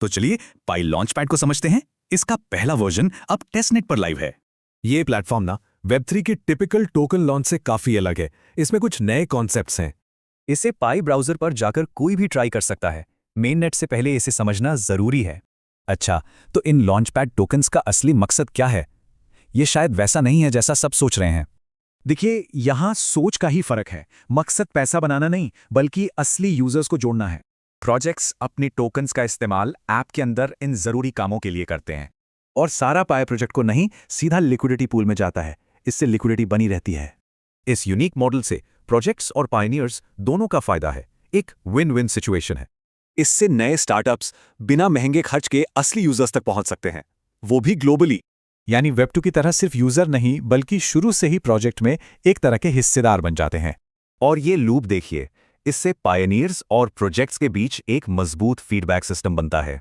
तो चलिए पाई लॉन्चपैड को समझते हैं। इसका पहला वर्जन अब टेस्टनेट पर लाइव है। ये प्लेटफॉर्म ना वेब3 की टिपिकल टोकन लॉन्च से काफी अलग है। इसमें कुछ नए कॉन्सेप्ट्स हैं। इसे पाई ब्राउज़र पर जाकर कोई भी ट्राई कर सकता है। मेन नेट से पहले इसे समझना ज़रूरी है। अच्छा, तो इन लॉन्चपैड टोकन्स का असली मकसद क्या है? ये शायद वैसा नहीं है जैसा सब सोच रहे हैं। देखिए, यहाँ सोच का ही फर्क है। मकसद पैसा बनाना नहीं, बल्कि असली यूजर्स को जोड़ना है। प्रोजेक्ट्स अपनी टोकन्स का इस्तेमाल ऐप के अंदर इन जरूरी कामों के लिए करते हैं। और सारा पाई प्रोजेक्ट को नहीं, सीधा लिक्विडिटी पूल में जाता है। इससे लिक्विडिटी बनी रहती है। इस यूनिक मॉडल से प्रोजेक्ट्स और पायनियर्स दोनों का फायदा है। एक विन विन सिचुएशन है। इससे नए स्टार्टअप्स बिना महंगे खर्च के असली यूजर्स तक पहुंच सकते हैं, वो भी ग्लोबली। यानी वेब2 की तरह सिर्फ यूजर नहीं, बल्कि शुरू से ही प्रोजेक्ट में एक तरह के हिस्सेदार बन जाते हैं। और ये लूप देखिए, इससे पायनियर्स और प्रोजेक्ट्स के बीच एक मजबूत फीडबैक सिस्टम बनता है।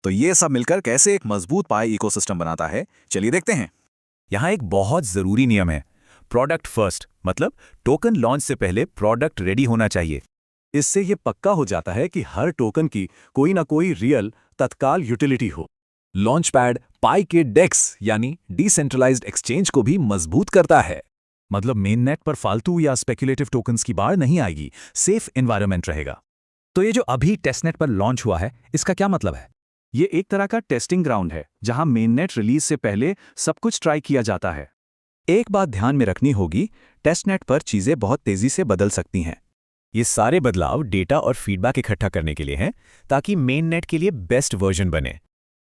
तो ये सब मिलकर कैसे एक मजबूत पाई इकोसिस्टम बनाता है, चलिए देखते हैं। यहाँ एक बहुत जरूरी नियम है, प्रोडक्ट फर्स्ट। मतलब टोकन लॉन्च से पहले प्रोडक्ट रेडी होना चाहिए। इससे ये पक्का हो जाता है कि हर टोकन की कोई ना कोई रियल तत्काल यूटिलिटी हो। लॉन्चपैड पाई के डेक्स यानी डिसेंट्रलाइज्ड एक्सचेंज को भी मजबूत करता है। मतलब मेन नेट पर फालतू या स्पेक्युलेटिव टोकन्स की बाढ़ नहीं आएगी, सेफ एनवायरनमेंट रहेगा। तो ये जो अभी टेस्टनेट पर लॉन्च हुआ है, इसका क्या मतलब है? ये एक तरह का टेस्टिंग ग्राउंड है, जहां मेननेट रिलीज से पहले सब कुछ ट्राई किया जाता है। एक बात ध्यान में रखनी होगी, टेस्टनेट पर चीजें बहुत तेजी से बदल सकती हैं। ये सारे बदलाव डेटा और फीडबैक इकट्ठा करने के लिए हैं, ताकि मेन नेट के लिए बेस्ट वर्जन बने।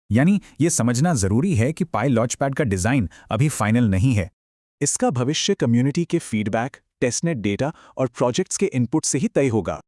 यानी ये समझना जरूरी है कि पाई लॉन्चपैड का डिजाइन अभी फाइनल नहीं है। इसका भविष्य कम्युनिटी के फीडबैक, टेस्टनेट डेटा और प्रोजेक्ट्स के इनपुट से ही तय होगा।